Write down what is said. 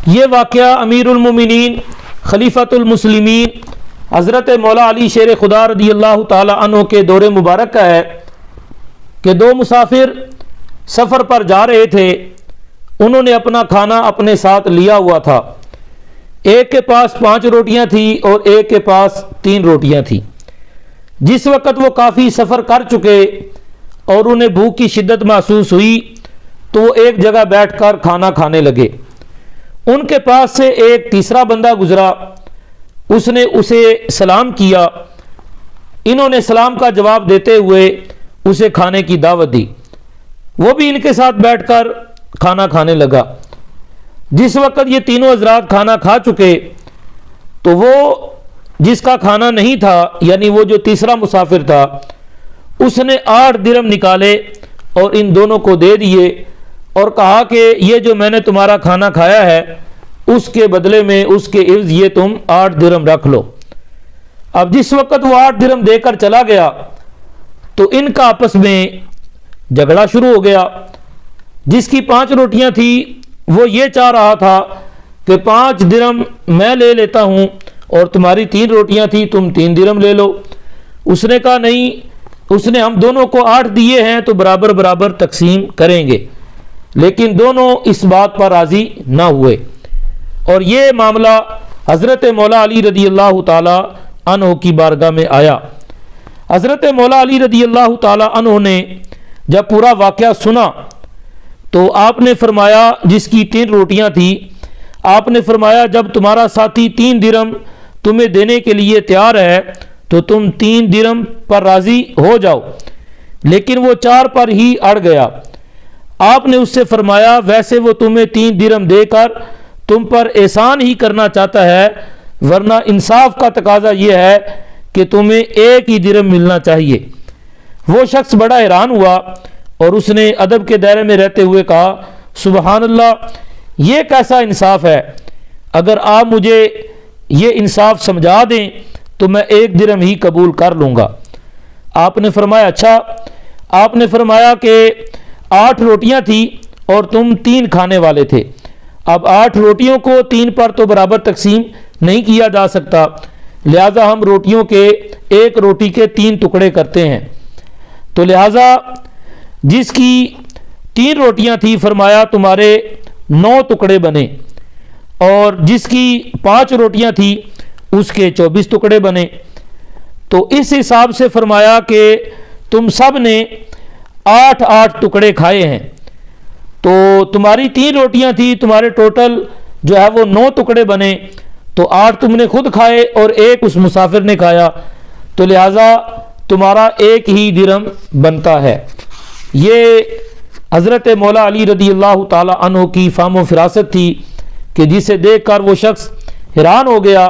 یہ واقعہ امیر المومنین خلیفۃ المسلمین حضرت مولا علی شیر خدا رضی اللہ تعالی عنہ کے دور مبارک کا ہے کہ دو مسافر سفر پر جا رہے تھے۔ انہوں نے اپنا کھانا اپنے ساتھ لیا ہوا تھا۔ ایک کے پاس 5 روٹیاں تھیں اور ایک کے پاس 3 روٹیاں تھیں۔ جس وقت وہ کافی سفر کر چکے اور انہیں بھوک کی شدت محسوس ہوئی تو وہ ایک جگہ بیٹھ کر کھانا کھانے لگے۔ ان کے پاس سے ایک تیسرا بندہ گزرا، اس نے اسے سلام کیا۔ انہوں نے سلام کا جواب دیتے ہوئے اسے کھانے کی دعوت دی۔ وہ بھی ان کے ساتھ بیٹھ کر کھانا کھانے لگا۔ جس وقت یہ تینوں حضرات کھانا کھا چکے تو وہ جس کا کھانا نہیں تھا، یعنی وہ جو تیسرا مسافر تھا، اس نے 8 درہم نکالے اور ان دونوں کو دے دیے اور کہا کہ یہ جو میں نے تمہارا کھانا کھایا ہے اس کے بدلے میں اس کے عوض یہ تم 8 درہم رکھ لو۔ اب جس وقت وہ 8 درہم دے کر چلا گیا تو ان کا آپس میں جھگڑا شروع ہو گیا۔ جس کی 5 روٹیاں تھیں وہ یہ چاہ رہا تھا کہ 5 درہم میں لے لیتا ہوں اور تمہاری 3 روٹیاں تھیں، تم 3 درہم لے لو۔ اس نے کہا نہیں، اس نے ہم دونوں کو 8 دیے ہیں تو برابر برابر تقسیم کریں گے، لیکن دونوں اس بات پر راضی نہ ہوئے اور یہ معاملہ حضرت مولا علی رضی اللہ تعالی عنہ کی بارگاہ میں آیا۔ حضرت مولا علی رضی اللہ تعالی عنہ نے جب پورا واقعہ سنا تو آپ نے فرمایا، جس کی 3 روٹیاں تھیں، آپ نے فرمایا جب تمہارا ساتھی 3 درہم تمہیں دینے کے لیے تیار ہے تو تم 3 درہم پر راضی ہو جاؤ، لیکن وہ 4 پر ہی اڑ گیا۔ آپ نے اس سے فرمایا ویسے وہ تمہیں 3 درہم دے کر تم پر احسان ہی کرنا چاہتا ہے، ورنہ انصاف کا تقاضا یہ ہے کہ تمہیں 1 ہی درہم ملنا چاہیے۔ وہ شخص بڑا حیران ہوا اور اس نے ادب کے دائرے میں رہتے ہوئے کہا سبحان اللہ، یہ کیسا انصاف ہے؟ اگر آپ مجھے یہ انصاف سمجھا دیں تو میں 1 درہم ہی قبول کر لوں گا۔ آپ نے فرمایا اچھا۔ آپ نے فرمایا کہ 8 روٹیاں تھیں اور تم 3 کھانے والے تھے۔ اب 8 روٹیوں کو 3 پر تو برابر تقسیم نہیں کیا جا سکتا، لہذا ہم روٹیوں کے 1 روٹی کے 3 ٹکڑے کرتے ہیں۔ تو لہذا جس کی 3 روٹیاں تھیں فرمایا تمہارے 9 ٹکڑے بنے، اور جس کی 5 روٹیاں تھیں اس کے 24 ٹکڑے بنے۔ تو اس حساب سے فرمایا کہ تم سب نے 8 ٹکڑے کھائے ہیں۔ تو تمہاری 3 روٹیاں تھیں، تمہارے ٹوٹل جو ہے وہ 9 ٹکڑے بنے، تو 8 تم نے خود کھائے اور 1 اس مسافر نے کھایا، تو لہٰذا تمہارا 1 ہی درہم بنتا ہے۔ یہ حضرت مولا علی رضی اللہ تعالی عنہ کی فہم و فراست تھی کہ جسے دیکھ کر وہ شخص حیران ہو گیا